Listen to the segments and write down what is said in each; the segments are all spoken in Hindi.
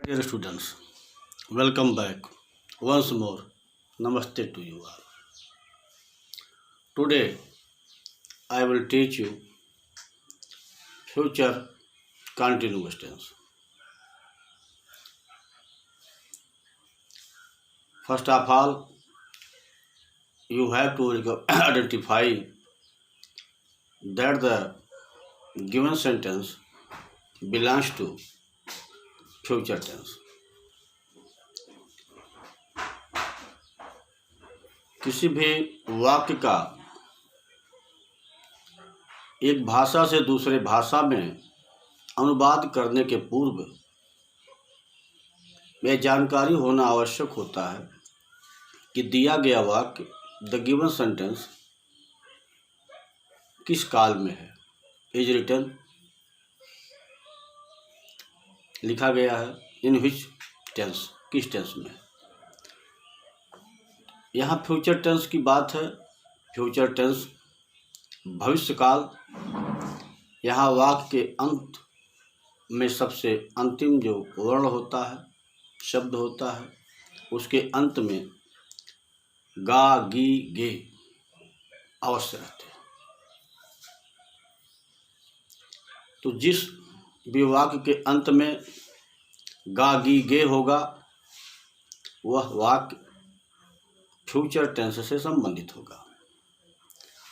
Dear students, welcome back once more. Namaste to you all. Today I will teach you future continuous tense. First of all, you have to identify that the given sentence belongs to future tense. किसी भी वाक्य का एक भाषा से दूसरे भाषा में अनुवाद करने के पूर्व यह जानकारी होना आवश्यक होता है कि दिया गया वाक्य द गिवन सेंटेंस किस काल में है। इज रिटन लिखा गया है इन विच टेंस, किस टेंस में। यहाँ फ्यूचर टेंस की बात है। फ्यूचर टेंस भविष्य काल। यहाँ वाक्य के अंत में सबसे अंतिम जो वर्ण होता है, शब्द होता है, उसके अंत में गा गी गे अवश्य रहते हैं। तो जिस भी वाक्य के अंत में गा गी गे होगा वह वाक्य फ्यूचर टेंस से संबंधित होगा।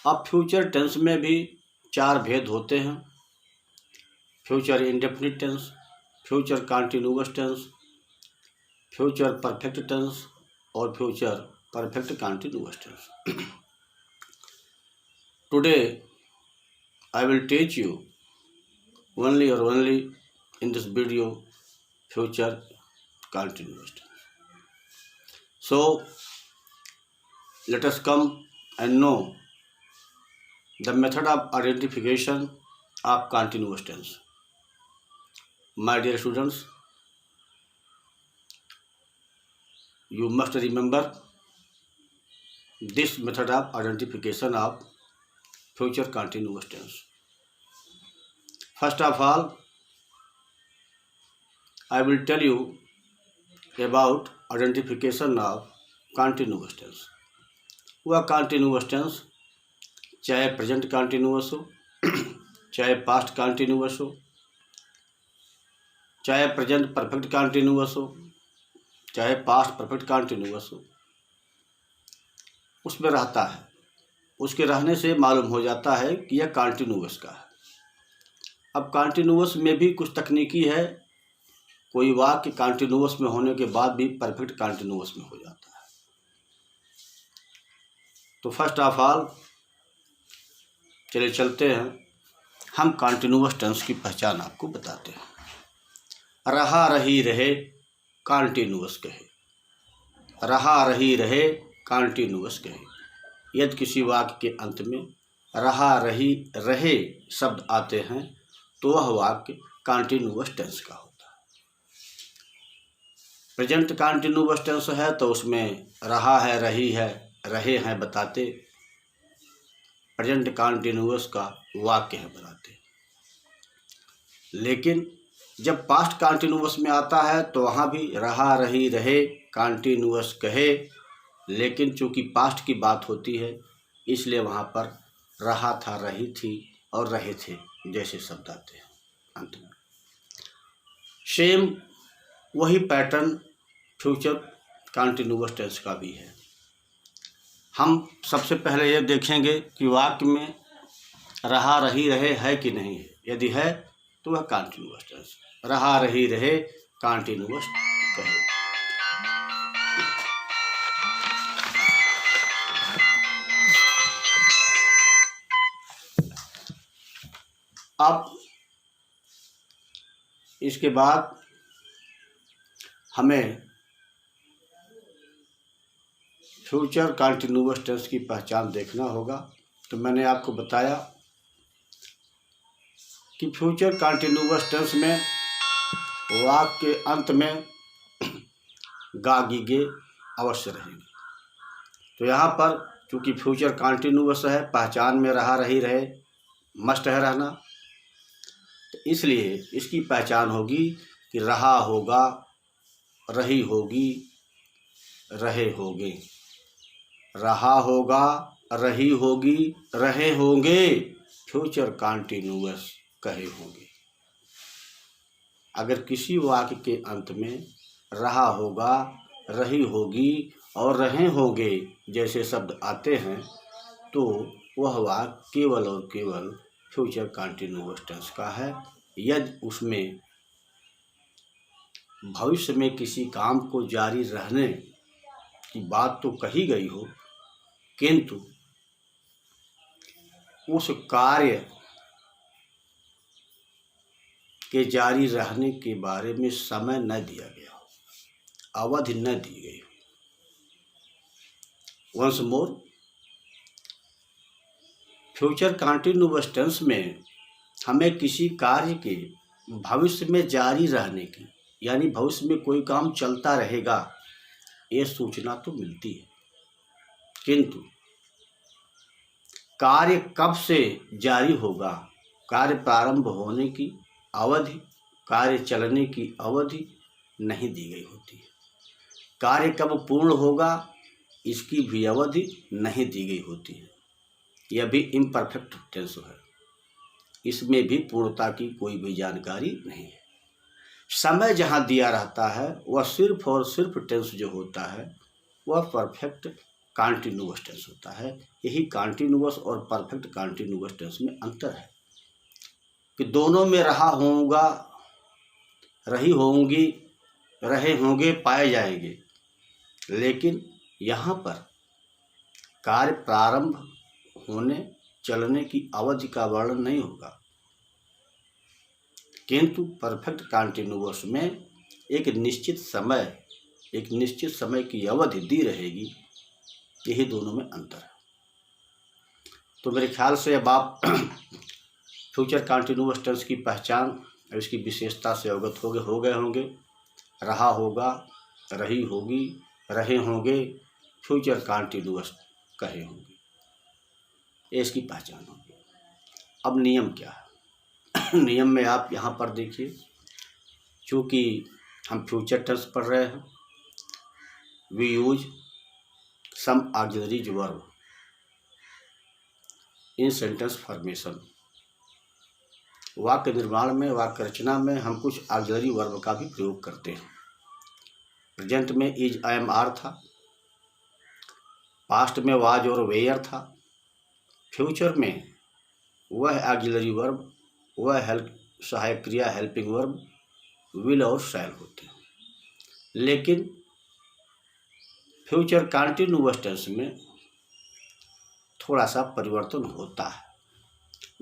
अब फ्यूचर टेंस में भी चार भेद होते हैं। Future indefinite tense, future continuous tense, future perfect tense और future perfect continuous tense. Today I will teach you only in this video future continuous tense. So let us come and know the method of identification of continuous tense. My dear students, you must remember this method of identification of future continuous tense. First of all, I will tell you about identification of continuous tense. वह कंटिन्यूअस टेंस चाहे प्रेजेंट कंटिन्यूअस हो, चाहे पास्ट कंटिन्यूअस हो, चाहे प्रेजेंट परफेक्ट कंटिन्यूअस हो, चाहे पास्ट परफेक्ट कंटिन्यूअस हो, उसमें रहता है। उसके रहने से मालूम हो जाता है कि यह कंटिन्यूअस का है। अब कंटिन्यूअस में भी कुछ तकनीकी है। कोई वाक्य कंटिन्यूअस में होने के बाद भी परफेक्ट कंटिन्यूअस में हो जाता है। तो फर्स्ट ऑफ ऑल चलिए चलते हैं, हम कंटिन्यूअस टेंस की पहचान आपको बताते हैं। रहा रही रहे कंटिन्यूअस कहे। रहा रही रहे कंटिन्यूअस कहे। यदि किसी वाक्य के अंत में रहा रही रहे शब्द आते हैं तो वह वाक्य कंटिन्यूअस टेंस का होता है। प्रेजेंट कंटिन्यूअस टेंस है तो उसमें रहा है, रही है, रहे हैं बताते प्रेजेंट कंटिन्यूअस का वाक्य है बनाते। लेकिन जब पास्ट कंटिन्यूअस में आता है तो वहाँ भी रहा रही रहे कंटिन्यूअस कहे, लेकिन चूंकि पास्ट की बात होती है इसलिए वहाँ पर रहा था, रही थी और रहे थे जैसे शब्द आते हैं अंत में। सेम वही पैटर्न फ्यूचर कंटिन्यूअस टेंस का भी है। हम सबसे पहले ये देखेंगे कि वाक्य में रहा रही रहे है कि नहीं है। यदि है तो वह कंटिन्यूअस टेंस। रहा रही रहे कंटिन्यूअस कहे। अब इसके बाद हमें फ्यूचर कंटिन्यूअस टेंस की पहचान देखना होगा। तो मैंने आपको बताया कि फ्यूचर कंटिन्यूअस टेंस में वाक्य के अंत में गा गी गे अवश्य रहेंगे। तो यहाँ पर चूँकि फ्यूचर कंटिन्यूअस है, पहचान में रहा रही रहे मस्ट है रहना, तो इसलिए इसकी पहचान होगी कि रहा होगा, रही होगी, रहे होगे। रहा होगा, रही होगी, रहे होंगे, फ्यूचर कॉन्टिन्यूअस कहे होंगे। अगर किसी वाक्य के अंत में रहा होगा, रही होगी और रहे होंगे जैसे शब्द आते हैं तो वह वाक्य केवल और केवल फ्यूचर कॉन्टिन्यूअस टेंस का है। यदि उसमें भविष्य में किसी काम को जारी रहने की बात तो कही गई हो, किंतु उस कार्य के जारी रहने के बारे में समय न दिया गया हो, अवधि न दी गई हो। Once more, future continuous tense में हमें किसी कार्य के भविष्य में जारी रहने की, यानी भविष्य में कोई काम चलता रहेगा, ये सूचना तो मिलती है, किंतु कार्य कब से जारी होगा, कार्य प्रारंभ होने की अवधि, कार्य चलने की अवधि नहीं दी गई होती है। कार्य कब पूर्ण होगा इसकी भी अवधि नहीं दी गई होती है। यह भी इम्परफेक्ट टेंस है, इसमें भी पूर्णता की कोई भी जानकारी नहीं है। समय जहाँ दिया रहता है वह सिर्फ और सिर्फ टेंस जो होता है वह परफेक्ट कॉन्टिन्यूअस टेंस होता है। यही कॉन्टिन्यूअस और परफेक्ट कॉन्टिन्यूअस टेंस में अंतर है कि दोनों में रहा होगा, रही होंगी, रहे होंगे पाए जाएंगे, लेकिन यहाँ पर कार्य प्रारंभ होने चलने की अवधि का वर्णन नहीं होगा, किंतु परफेक्ट कॉन्टिन्यूअस में एक निश्चित समय की अवधि दी रहेगी। यही दोनों में अंतर है। तो मेरे ख्याल से अब आप फ्यूचर कॉन्टिन्यूअस टेंस की पहचान और इसकी विशेषता से अवगत हो गए होंगे। रहा होगा, रही होगी, रहे होंगे, फ्यूचर कॉन्टिन्यूअस कहे होंगे, ये इसकी पहचान होगी। अब नियम क्या है? नियम में आप यहाँ पर देखिए, चूँकि हम फ्यूचर टेंस पढ़ रहे हैं, we use some auxiliaries verb in sentence formation. वाक्य निर्माण में, वाक्य रचना में हम कुछ ऑक्सिलरी वर्ब का भी प्रयोग करते हैं। प्रेजेंट में इज, आई एम, आर था, पास्ट में वाज और वेयर था, फ्यूचर में वह ऑक्सिलरी वर्ब, वह हेल्प सहायक क्रिया हेल्पिंग वर्ब विल और शैल होते हैं। लेकिन फ्यूचर कॉन्टिन्यूअस टेंस में थोड़ा सा परिवर्तन होता है।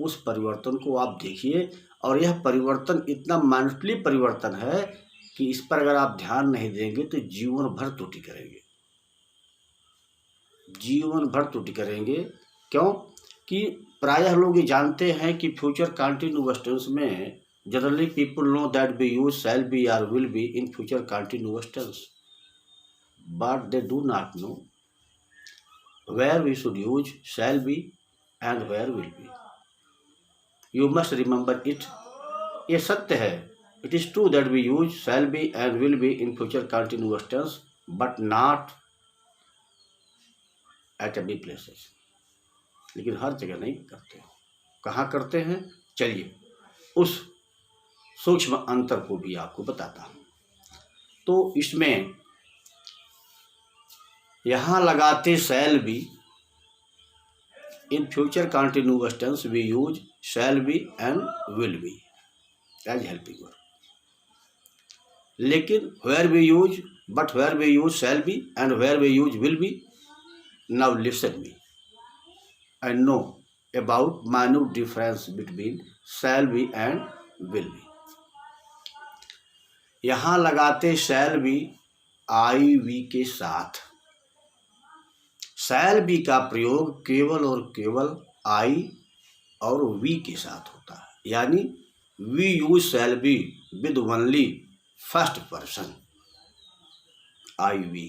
उस परिवर्तन को आप देखिए, और यह परिवर्तन इतना माइन्यूटली परिवर्तन है कि इस पर अगर आप ध्यान नहीं देंगे तो जीवन भर त्रुटि करेंगे, जीवन भर त्रुटि करेंगे। क्यों कि प्रायः लोग ये जानते हैं कि फ्यूचर कॉन्टिन्यूअस टेंस में generally people know that we use shall be और will be in future continuous tense, but they do not know where we should use shall be and where will be. You must remember it. ये सत्य है। It is true that we use shall be and will be in future continuous tense, but not at every places. लेकिन हर जगह नहीं करते हो। कहाँ करते हैं? चलिए उस सूक्ष्म अंतर को भी आपको बताता हूँ। तो इसमें यहाँ लगाते shall be, in future continuous tense we use shall be and will be as helping verb. लेकिन where we use, but where we use shall be and where we use will be, now listen me and know about minute difference between shall be and will be. यहाँ लगाते शैल बी आई वी के साथ। शैल बी का प्रयोग केवल और केवल आई और वी के साथ होता है, यानी we use shall be with only first person I we,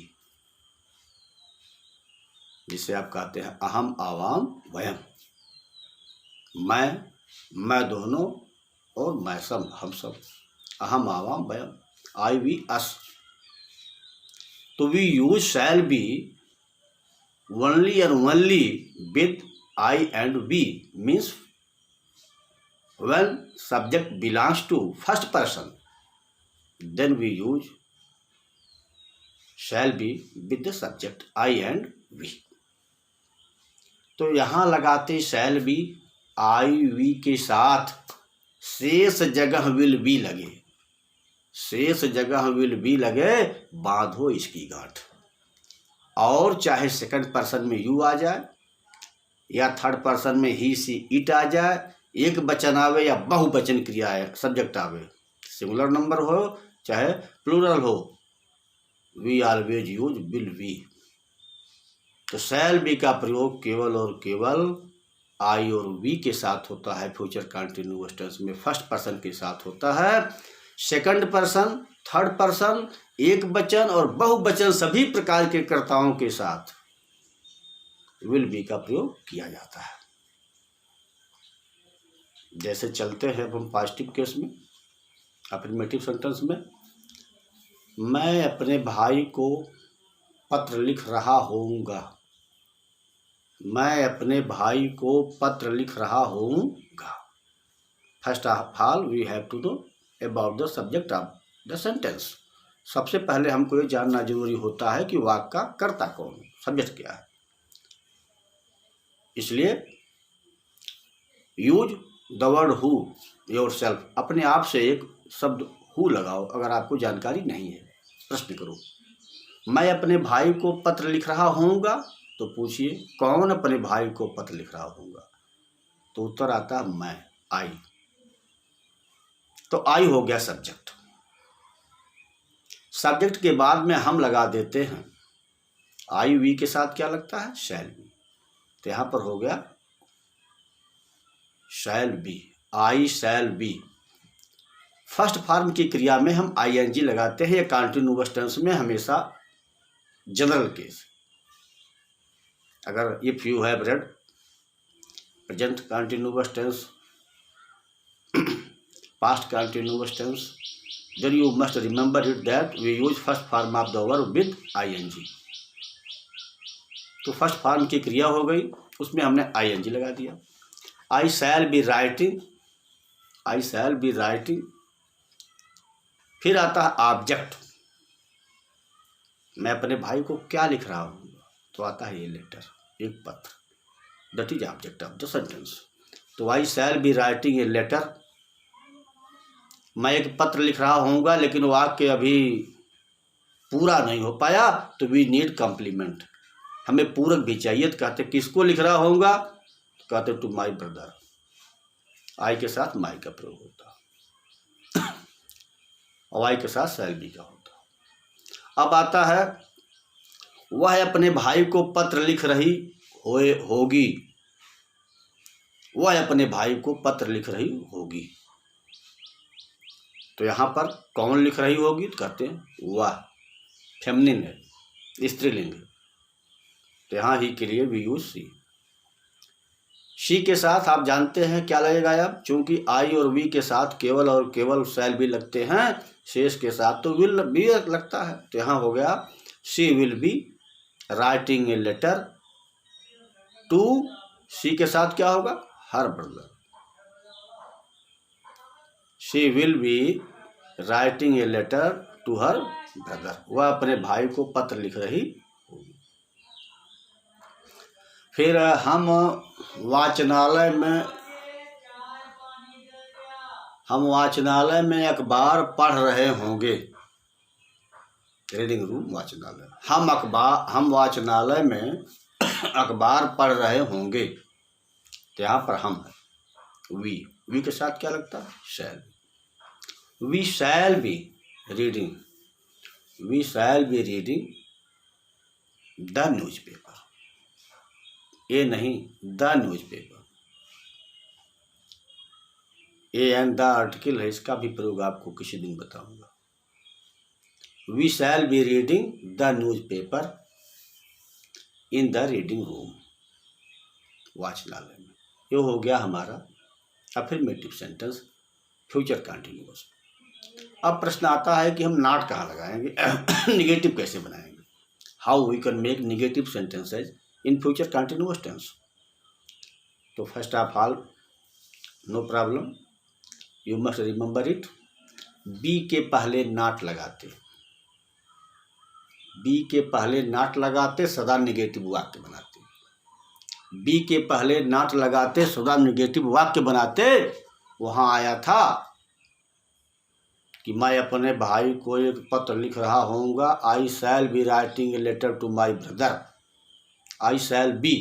जिसे आप कहते हैं अहम, आवाम, वयम। मैं दोनों और मैं सब, हम सब, अहम, आवाम, वयम, आई वी, अस। तो we use shall be only and only with I and we, means when subject belongs to first person, then we use shall be with the subject I and we. तो यहाँ लगाते shall be I we के साथ शेष जगह will be लगे, शेष जगह will be लगे, बांधो इसकी गांठ। और चाहे सेकंड पर्सन में यू आ जाए या थर्ड पर्सन में ही सी इट आ जाए, एक वचन आवे या बहुवचन क्रिया है सब्जेक्ट आवे, सिंगुलर नंबर हो चाहे प्लूरल हो, we always use will be. तो शैल बी का प्रयोग केवल और केवल आई और वी के साथ होता है फ्यूचर कंटीन्यूअस टेंस में, फर्स्ट पर्सन के साथ होता है। सेकंड पर्सन, थर्ड पर्सन, एक वचन और बहुवचन सभी प्रकार के कर्ताओं के साथ विल बी का प्रयोग किया जाता है। जैसे चलते हैं हम पॉजिटिव केस में, अफर्मेटिव सेंटेंस में, मैं अपने भाई को पत्र लिख रहा होऊंगा, मैं अपने भाई को पत्र लिख रहा होऊंगा। First of all we have to know about the subject of the sentence. सबसे पहले हमको ये जानना जरूरी होता है कि वाक्य का कर्ता कौन, सब्जेक्ट क्या है। इसलिए use the word who yourself, अपने आप से एक शब्द हु लगाओ अगर आपको जानकारी नहीं है। प्रश्न करो, मैं अपने भाई को पत्र लिख रहा होऊंगा, तो पूछिए कौन अपने भाई को पत्र लिख रहा होऊंगा, तो उत्तर आता है मैं, आई। तो आई हो गया सब्जेक्ट। सब्जेक्ट के बाद में हम लगा देते हैं आई वी के साथ क्या लगता है, शैल बी। तो यहां पर हो गया shall be, I shall B. First form की क्रिया में हम आईएनजी लगाते हैं या कंटीन्यूअस टेंस में हमेशा जनरल केस। अगर if you have read present continuous tense, past continuous tense, then you must remember it that we use first form of the verb with ing। तो फर्स्ट फॉर्म की क्रिया हो गई, उसमें हमने ing लगा दिया। I shall be writing, I shall be writing। फिर आता है ऑब्जेक्ट, मैं अपने भाई को क्या लिख रहा हूँ, तो आता है ये लेटर, एक पत्र, that is object of the sentence. तो I shall be writing a letter, मैं एक पत्र लिख रहा होऊंगा, लेकिन वाक्य अभी पूरा नहीं हो पाया, तो वी नीड कम्प्लीमेंट, हमें पूरक भी चाहिए। तो कहते किसको लिख रहा होऊंगा, तो कहते टू माई ब्रदर, आई के साथ माई का प्रयोग होता और आई के साथ शैल बी का होता। अब आता है वह अपने भाई को पत्र लिख रही होगी, वह अपने भाई को पत्र लिख रही होगी। तो यहाँ पर कौन लिख रही होगी, तो कहते हैं वह, फेमिनिन है, स्त्रीलिंग है। तो यहाँ ही के लिए वी यूज सी। शी के साथ आप जानते हैं क्या लगेगा अब, चूंकि आई और वी के साथ केवल और केवल शैल भी लगते हैं, शेष के साथ तो विल भी लगता है। तो यहाँ हो गया she will be writing a letter to, she के साथ क्या होगा, her brother. She will be writing a letter to her brother, वह अपने भाई को पत्र लिख रही होगी। फिर हम वाचनालय में अखबार पढ़ रहे होंगे, रीडिंग रूम वाचनालय, हम वाचनालय में अखबार पढ़ रहे होंगे। तो यहाँ पर हम है, वी के साथ क्या लगता है, शैल। We shall be reading the newspaper, ये नहीं the newspaper, A and the article है, इसका भी प्रयोग आपको किसी दिन बताऊंगा। We shall be reading the newspaper in the reading room, वाचनालय में। ये हो गया हमारा अफर्मेटिव सेंटेंस फ्यूचर कंटीन्यूअस। अब प्रश्न आता है कि हम नॉट कहाँ लगाएंगे, निगेटिव कैसे बनाएंगे। How we can make negative sentences in future continuous tense. तो first of all, no problem, you must remember it. Be के पहले नॉट लगाते, बी के पहले नॉट लगाते सदा नेगेटिव वाक्य बनाते, बी के पहले नॉट लगाते सदा नेगेटिव वाक्य बनाते। वहाँ आया था कि मैं अपने भाई को एक पत्र लिख रहा होऊंगा, I shall be writing a letter to my brother, I shall be.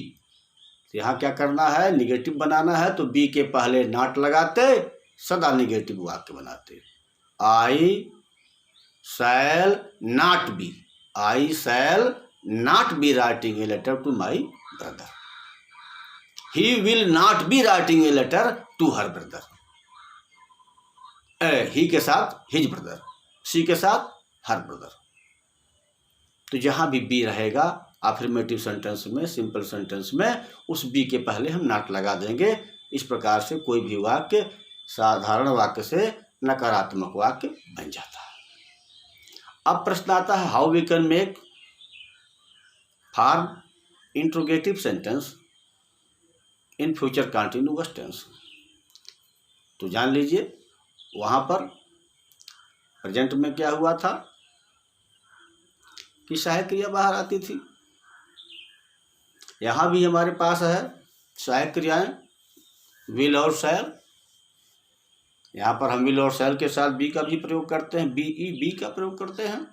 यहाँ क्या करना है, निगेटिव बनाना है, तो बी के पहले नॉट लगाते सदा नेगेटिव वाक्य बनाते। I shall not be, I shall not be writing a letter to my brother, he will not be writing a letter to her brother. He के साथ हिज ब्रदर, सी के साथ हर ब्रदर। तो जहाँ भी बी रहेगा अफर्मेटिव सेंटेंस में, सिंपल सेंटेंस में, उस बी के पहले हम नॉट लगा देंगे। इस प्रकार से कोई भी वाक्य साधारण वाक्य से नकारात्मक वाक्य बन जाता है। अब प्रश्न आता है, how we can make form interrogative sentence in future continuous tense. तो जान लीजिए, वहाँ पर प्रेजेंट में क्या हुआ था कि सहायक क्रिया बाहर आती थी। यहाँ भी हमारे पास है सहायक क्रियाएं विल और शैल। यहाँ पर हम विल और शैल के साथ बी का भी प्रयोग करते हैं, बी का प्रयोग करते हैं।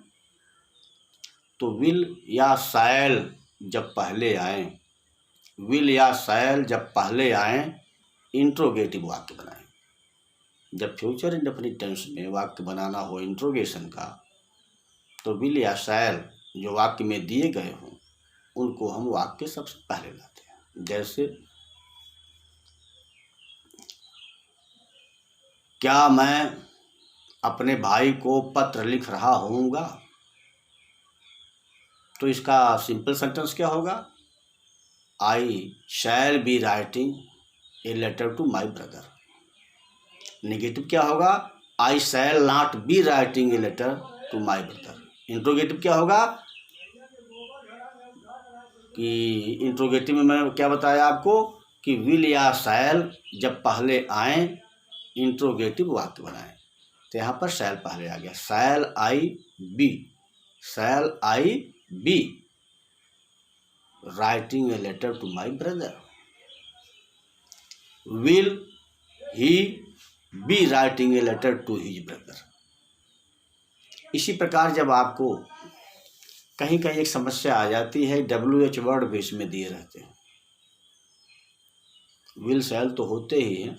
तो विल या शैल जब पहले आए, विल या शैल जब पहले आए, इंट्रोगेटिव वाक्य बनाएं। जब फ्यूचर इंडेफिनिट टेंस में वाक्य बनाना हो इंट्रोगेशन का, तो विल या शैल जो वाक्य में दिए गए हों उनको हम वाक्य सबसे पहले लाते हैं। जैसे, क्या मैं अपने भाई को पत्र लिख रहा होऊंगा, तो इसका सिंपल सेंटेंस क्या होगा, I shall be writing a letter to my brother. Negative क्या होगा, I shall not be writing a letter to my brother. Interrogative क्या होगा कि इंट्रोगेटिव में मैंने क्या बताया आपको कि विल या शैल जब पहले आए इंट्रोगेटिव वाक्य बनाएं। तो यहाँ पर शैल पहले आ गया, shall I be, shall I be writing a letter to my brother, will he be writing a letter to his brother. इसी प्रकार जब आपको कहीं कहीं एक समस्या आ जाती है, WH वर्ड भी इसमें दिए रहते हैं, विल शैल तो होते ही हैं,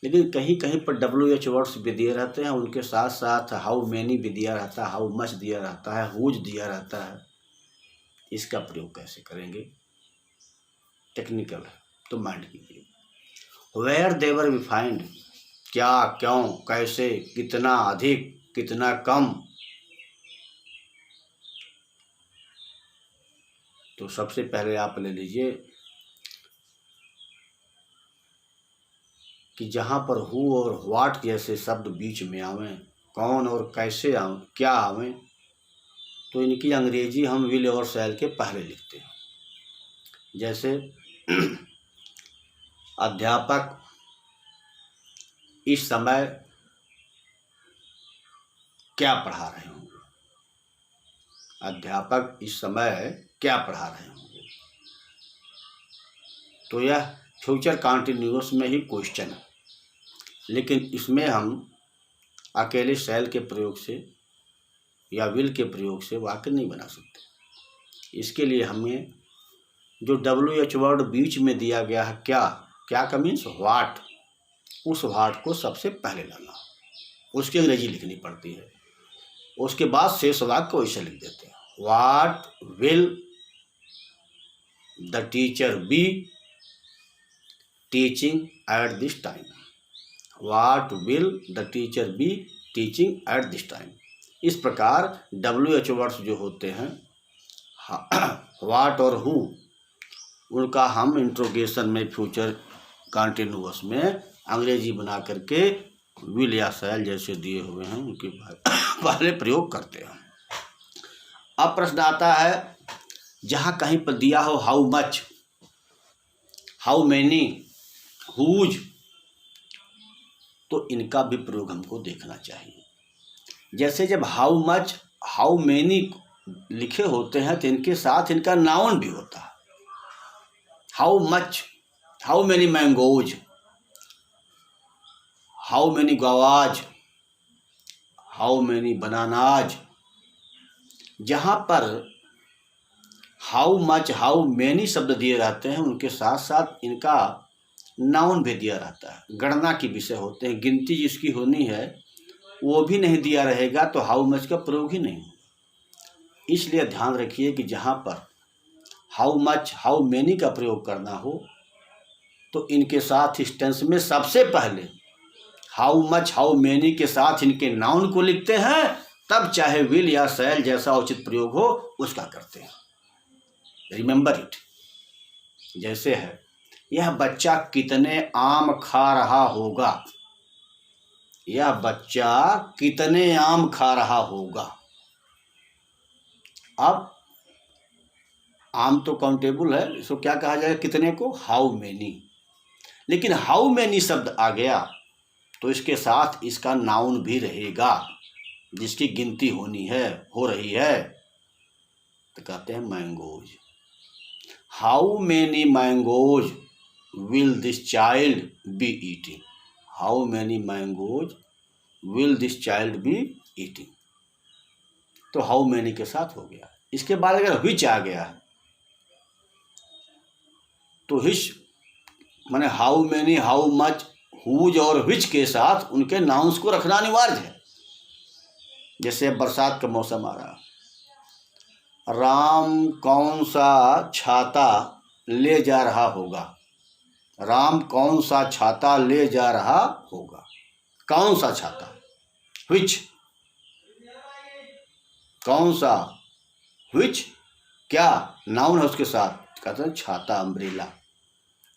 लेकिन कहीं कहीं पर WH वर्ड्स भी दिए रहते हैं, उनके साथ साथ हाउ मैनी भी दिया रहता है, हाउ मच दिया रहता है, हुज दिया रहता है। इसका प्रयोग कैसे करेंगे, टेक्निकल है, तो माइंड कीजिए। वेयर देवर वी फाइंड, क्या, क्यों, कैसे, कितना अधिक, कितना कम। तो सबसे पहले आप ले लीजिए कि जहाँ पर हु और व्हाट जैसे शब्द बीच में आवें, कौन और कैसे आवें, क्या आवें, तो इनकी अंग्रेजी हम विल और शैल के पहले लिखते हैं। जैसे अध्यापक इस समय क्या पढ़ा रहे होंगे, अध्यापक इस समय क्या पढ़ा रहे होंगे। तो यह फ्यूचर कंटिन्यूअस में ही क्वेश्चन है, लेकिन इसमें हम अकेले शैल के प्रयोग से या विल के प्रयोग से वाक्य नहीं बना सकते। इसके लिए हमें जो WH वर्ड बीच में दिया गया है, क्या का मीन्स व्हाट, उस व्हाट को सबसे पहले लाना, उसकी अंग्रेजी लिखनी पड़ती है। उसके बाद शेष वाक्य को ऐसे लिख देते हैं, what will the teacher be teaching at this time, what will the teacher be teaching at this time. इस प्रकार WH वर्ड्स जो होते हैं, व्हाट और हु, उनका हम इंट्रोगेशन में फ्यूचर कंटिन्यूअस में अंग्रेजी बना करके विल या शैल जैसे दिए हुए हैं उनके पहले प्रयोग करते हैं। अब प्रश्न आता है, जहाँ कहीं पर दिया हो how much, how many, whose, तो इनका भी प्रयोग हमको देखना चाहिए। जैसे जब हाउ मच, हाउ मैनी लिखे होते हैं तो इनके साथ इनका नाउन भी होता है। How much, how many mangoes, how many guavas, how many bananas. जहाँ पर हाउ मच, हाउ मैनी शब्द दिए रहते हैं उनके साथ साथ इनका नाउन भी दिया रहता है। गणना के विषय होते हैं, गिनती जिसकी होनी है वो भी नहीं दिया रहेगा तो हाउ मच का प्रयोग ही नहीं। इसलिए ध्यान रखिए कि जहाँ पर हाउ मच, हाउ मैनी का प्रयोग करना हो तो इनके साथ इस टेंस में सबसे पहले हाउ मच, हाउ मैनी के साथ इनके नाउन को लिखते हैं, तब चाहे विल या शैल जैसा उचित प्रयोग हो उसका करते हैं। Remember it. जैसे है, यह बच्चा कितने आम खा रहा होगा, यह बच्चा कितने आम खा रहा होगा। अब आम तो काउंटेबल है, इसको क्या कहा जाएगा, कितने को, हाउ मैनी। लेकिन हाउ मैनी शब्द आ गया तो इसके साथ इसका नाउन भी रहेगा जिसकी गिनती होनी है, हो रही है, तो कहते हैं mangoes. How many mangoes will this child be eating, how many mangoes will this child be eating. तो हाउ मैनी के साथ हो गया। इसके बाद अगर विच आ गया तो हिच माने how many, how much, whose और विच के साथ उनके नाउंस को रखना अनिवार्य है। जैसे बरसात का मौसम आ रहा, राम कौन सा छाता ले जा रहा होगा, राम कौन सा छाता ले जा रहा होगा। कौन सा छाता, विच, कौन सा, विच, क्या नाउन है उसके साथ, कहते हैं छाता, अम्ब्रेला।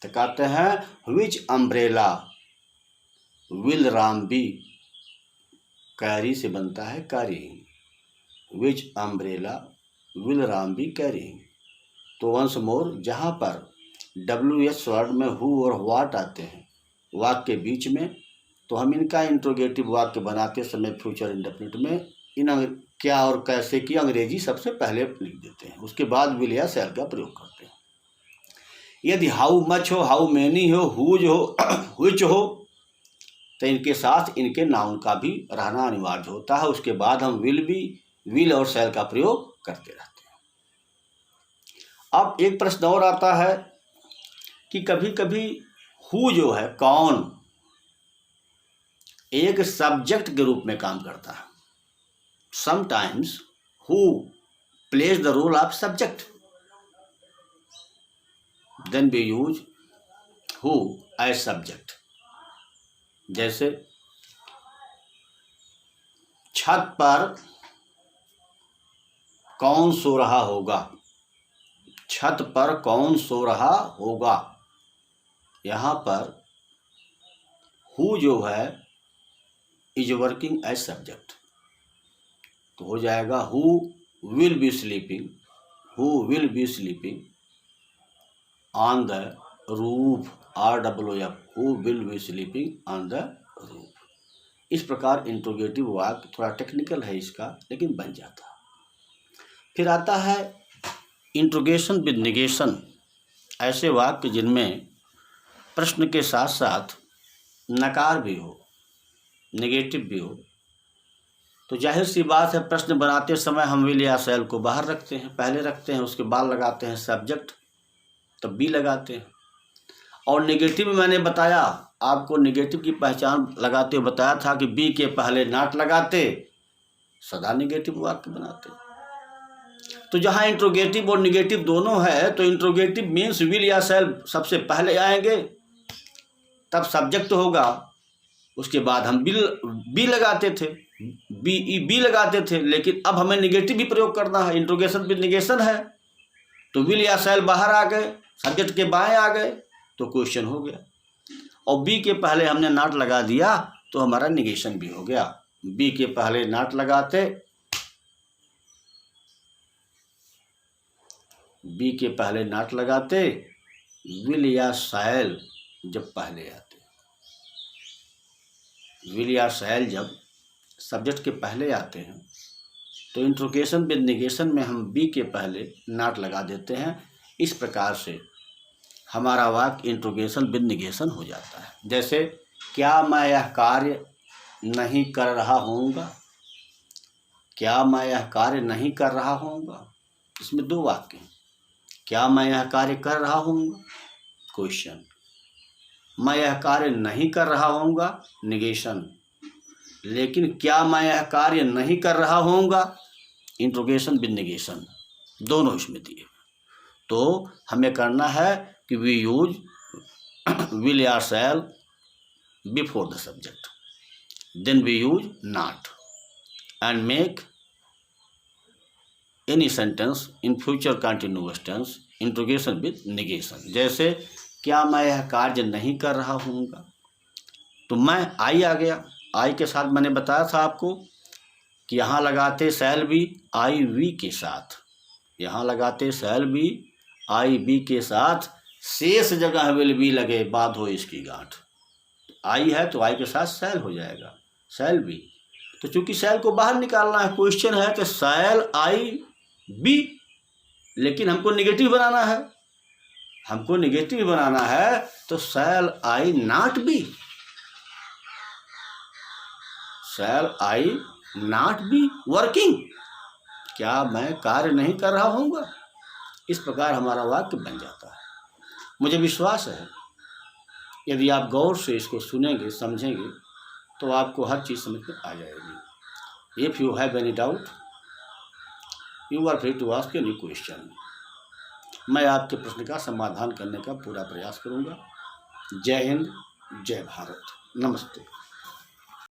तो कहते हैं which umbrella will Ram be, carry से बनता है carrying, which umbrella will Ram be carrying. तो वंस मोर, जहाँ पर WH वर्ड में हु और व्हाट आते हैं वाक्य के बीच में, तो हम इनका इंट्रोगेटिव वाक्य बनाते समय फ्यूचर इंडेफिनिट में इन क्या और कैसे की अंग्रेजी सबसे पहले लिख देते हैं, उसके बाद विल या शैल का प्रयोग करते हैं। यदि हाउ मच हो, हाउ मैनी हो, हुज हो, विच हो, तो इनके साथ इनके नाउन का भी रहना अनिवार्य होता है। उसके बाद हम विल और शैल का प्रयोग करते रहते हैं। अब एक प्रश्न और आता है कि कभी कभी हु जो है, कौन, एक सब्जेक्ट के रूप में काम करता है। Sometimes who plays the role of subject, then we use who as subject. जैसे छत पर कौन सो रहा होगा, छत पर कौन सो रहा होगा। यहाँ पर हु जो है इज वर्किंग एज सब्जेक्ट, तो हो जाएगा who will be sleeping, who will be sleeping on the roof, ROOF, who will be sleeping on the roof. इस प्रकार इंट्रोगेटिव वाक्य थोड़ा टेक्निकल है इसका, लेकिन बन जाता है। फिर आता है इंट्रोगेशन विद निगेशन, ऐसे वाक्य जिनमें प्रश्न के साथ साथ नकार भी हो, नेगेटिव भी हो। तो जाहिर सी बात है, प्रश्न बनाते समय हम विल या शैल को बाहर रखते हैं, पहले रखते हैं, उसके बाद लगाते हैं सब्जेक्ट, तब बी लगाते हैं। और नेगेटिव में मैंने बताया आपको, नेगेटिव की पहचान लगाते हुए बताया था कि बी के पहले नॉट लगाते, सदा नेगेटिव वाक्य बनाते। तो जहाँ इंट्रोगेटिव और नेगेटिव दोनों है, तो इंट्रोगेटिव मीन्स विल या शैल सबसे पहले आएंगे, तब सब्जेक्ट होगा, उसके बाद हम बी लगाते थे, बी लगाते थे। लेकिन अब हमें नेगेटिव भी प्रयोग करना है, इंट्रोगेशन विद नेगेशन है, तो विल या शैल बाहर आ गए, सब्जेक्ट के बाएं आ गए, तो क्वेश्चन हो गया। और बी के पहले हमने नॉट लगा दिया तो हमारा निगेशन भी हो गया। बी के पहले नॉट लगाते बी के पहले नॉट लगाते, विल या शैल जब पहले आते। विल या शैल जब सब्जेक्ट के पहले आते हैं तो इंट्रोगेशन विद नेगेशन में हम बी के पहले नॉट लगा देते हैं। इस प्रकार से हमारा वाक्य इंट्रोगेशन विद नेगेशन हो जाता है। जैसे क्या मैं यह कार्य नहीं कर रहा होऊंगा, क्या मैं यह कार्य नहीं कर रहा होऊंगा। इसमें दो वाक्य हैं। क्या मैं यह कार्य कर रहा होऊंगा, क्वेश्चन। मैं यह कार्य नहीं कर रहा होऊंगा, निगेशन। लेकिन क्या मैं यह कार्य नहीं कर रहा होऊंगा, इंट्रोगेशन विद नेगेशन, दोनों इसमें दिए। तो हमें करना है कि वी यूज विल या shall before the subject, then we use not and make any sentence in future continuous tense interrogation with negation. जैसे क्या मैं यह कार्य नहीं कर रहा हूँगा, तो मैं आई आ गया। आई के साथ मैंने बताया था आपको कि यहाँ लगाते शैल बी आई वी के साथ, यहाँ लगाते शैल बी आई बी के साथ, शेष जगह विल बी लगे, बात हो इसकी गांठ। आई है तो आई के साथ शैल हो जाएगा, शैल बी। तो चूंकि शैल को बाहर निकालना है, क्वेश्चन है तो शैल आई बी, लेकिन हमको निगेटिव बनाना है, हमको निगेटिव बनाना है तो shall I not be, shall I not be working, क्या मैं कार्य नहीं कर रहा हूँगा। इस प्रकार हमारा वाक्य बन जाता है। मुझे विश्वास है यदि आप गौर से इसको सुनेंगे, समझेंगे, तो आपको हर चीज़ समझ में आ जाएगी। If you have any doubt you are free to ask any question. मैं आपके प्रश्न का समाधान करने का पूरा प्रयास करूंगा। जय हिंद, जय भारत, नमस्ते।